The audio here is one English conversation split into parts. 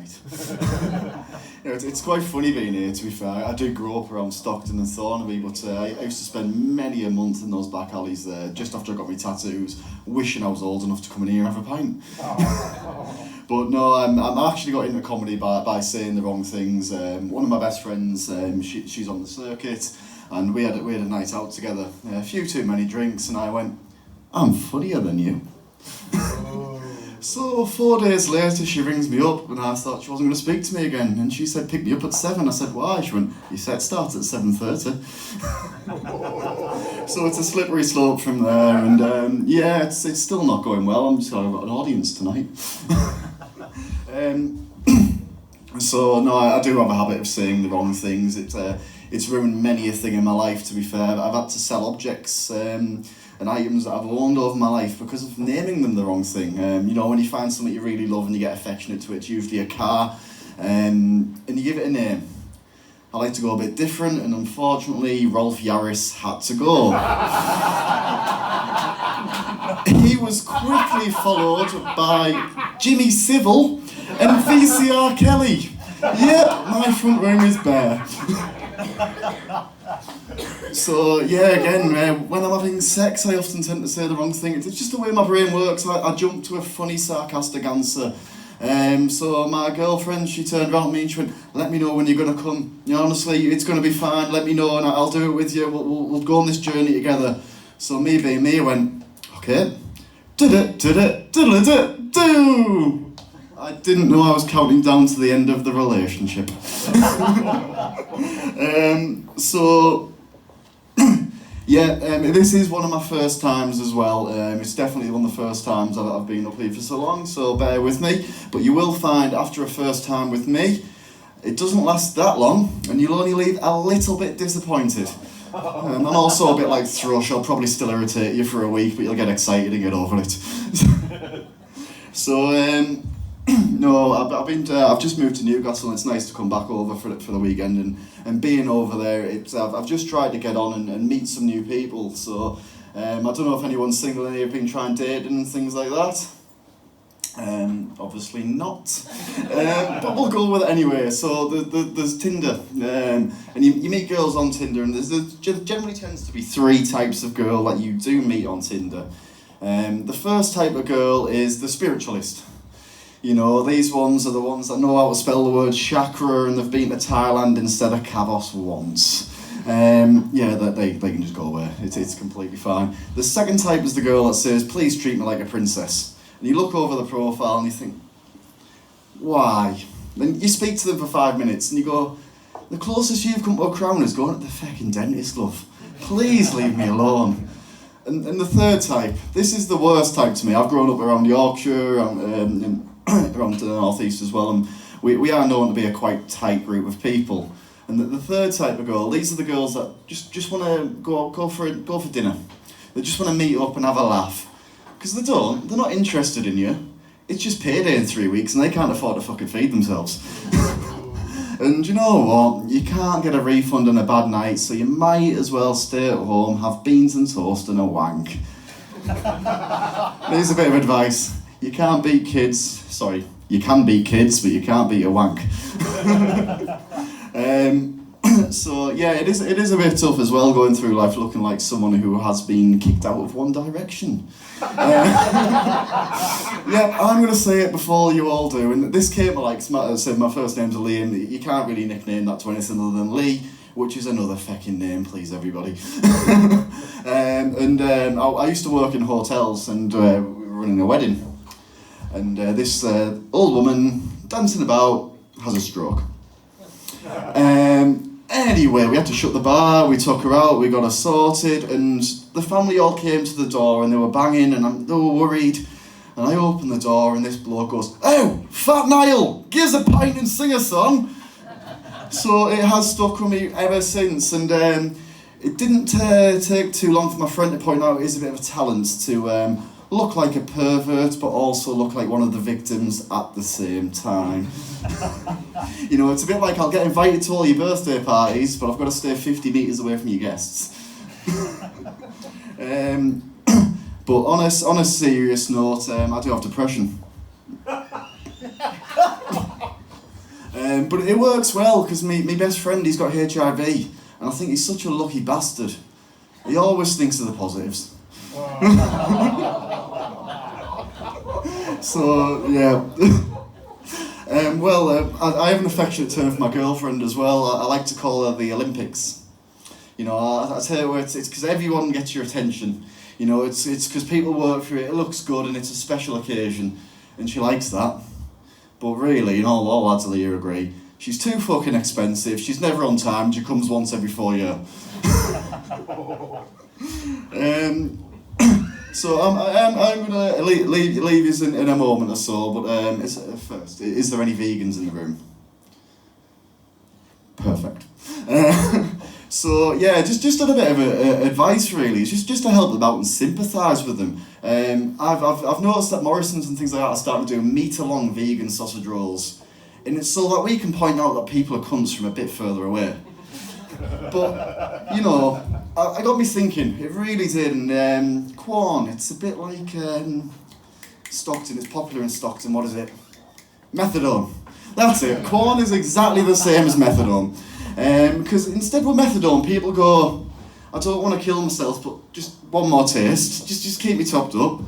night. It's quite funny being here, to be fair. I do grow up around Stockton and Thornaby, but I used to spend many a month in those back alleys there, just after I got my tattoos, wishing I was old enough to come in here and have a pint. But no, I'm actually got into comedy by saying the wrong things. One of my best friends, she's on the circuit, and we had a night out together. A few too many drinks, and I went, "I'm funnier than you." So 4 days later, she rings me up, and I thought she wasn't going to speak to me again. And she said, "Pick me up at 7." I said, "Why?" She went, "Your set starts at 7:30. So it's a slippery slope from there, and it's still not going well. I'm just got an audience tonight. So no, I do have a habit of saying the wrong things. It's ruined many a thing in my life, to be fair. I've had to sell objects and items that I've owned over my life because of naming them the wrong thing. When you find something you really love and you get affectionate to it, it's usually a car, and you give it a name. I like to go a bit different, and unfortunately, Rolf Yaris had to go. He was quickly followed by Jimmy Civil and VCR Kelly. Yeah, my front room is bare. So again, when I'm having sex, I often tend to say the wrong thing. It's just the way my brain works. I jump to a funny, sarcastic answer. So my girlfriend, she turned around to me and she went, "Let me know when you're gonna come. Honestly, it's gonna be fine. Let me know and I'll do it with you. We'll go on this journey together." So me being me, I went, "Okay." Do. I didn't know I was counting down to the end of the relationship. This is one of my first times as well. It's definitely one of the first times I've been up here for so long, so bear with me. But you will find after a first time with me, it doesn't last that long, and you'll only leave a little bit disappointed. I'm also a bit like Thrush. I'll probably still irritate you for a week, but you'll get excited and get over it. No, I've just moved to Newcastle, and it's nice to come back over for the weekend, and being over there, I've just tried to get on and meet some new people. So I don't know if anyone's single and you've been trying dating and things like that. Obviously not, but we'll go with it anyway. So there's Tinder, and you meet girls on Tinder, and there generally tends to be 3 types of girl that you do meet on Tinder. The first type of girl is the spiritualist. These ones are the ones that know how to spell the word chakra, and they've been to Thailand instead of Kavos once. They can just go away. It's completely fine. The second type is the girl that says, "Please treat me like a princess." And you look over the profile and you think, why? Then you speak to them for 5 minutes and you go, "The closest you've come to a crown is going to the fucking dentist, love. Please leave me alone." And the third type, this is the worst type to me. I've grown up around Yorkshire, and around the North East as well, and we are known to be a quite tight group of people. And the third type of girl, these are the girls that just want to go for dinner. They just want to meet up and have a laugh. Because they're not interested in you. It's just payday in 3 weeks and they can't afford to fucking feed themselves. And you know what? You can't get a refund on a bad night, so you might as well stay at home, have beans and toast and a wank. Here's a bit of advice. You can't beat kids. Sorry, you can beat kids, but you can't beat a wank. It is a bit tough as well going through life looking like someone who has been kicked out of One Direction. I'm going to say it before you all do, and this came to my first name's Liam. You can't really nickname that to anything other than Lee, which is another feckin' name, please everybody. I used to work in hotels, and we were running a wedding, and this old woman dancing about has a stroke. Anyway, we had to shut the bar, we took her out, we got her sorted, and the family all came to the door and they were banging and they were worried. And I opened the door and this bloke goes, "Oh, Fat Niall, give us a pint and sing a song." So it has stuck with me ever since, and it didn't take too long for my friend to point out it is a bit of a talent to look like a pervert but also look like one of the victims at the same time. It's a bit like I'll get invited to all your birthday parties, but I've got to stay 50 metres away from your guests. But on a serious note, I do have depression. But it works well because my best friend, he's got HIV, and I think he's such a lucky bastard. He always thinks of the positives. So, yeah. I have an affectionate term for my girlfriend as well. I like to call her the Olympics. You know, I tell you what, it's because everyone gets your attention. You know, it's because people work for it, it looks good, and it's a special occasion, and she likes that. But really, all lads of the year agree, she's too fucking expensive, she's never on time, she comes once every 4 years. So I'm going to leave you in a moment or so, but first, is there any vegans in the room? Perfect. So yeah, just a bit of advice really, just to help them out and sympathise with them. I've noticed that Morrison's and things like that are starting to do metre-long vegan sausage rolls, and it's so that we can point out that people are cunts from a bit further away. But you know, I got me thinking. It really did. And Quorn, it's a bit like Stockton. It's popular in Stockton. What is it? Methadone. That's it. Quorn is exactly the same as methadone. Because instead with methadone, people go, I don't want to kill myself, but just one more taste. Just keep me topped up.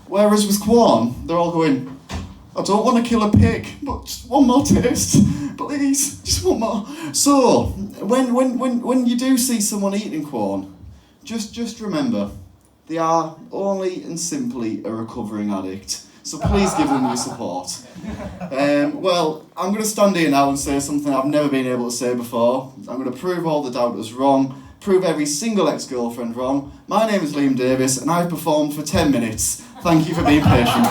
Whereas with Quorn, they're all going, I don't want to kill a pig, but just one more taste. Please, just one more. So, when you do see someone eating Quorn, just remember, they are only and simply a recovering addict. So please give them your support. Well, I'm going to stand here now and say something I've never been able to say before. I'm going to prove all the doubters wrong, prove every single ex-girlfriend wrong. My name is Liam Davies, and I've performed for 10 minutes. Thank you for being patient.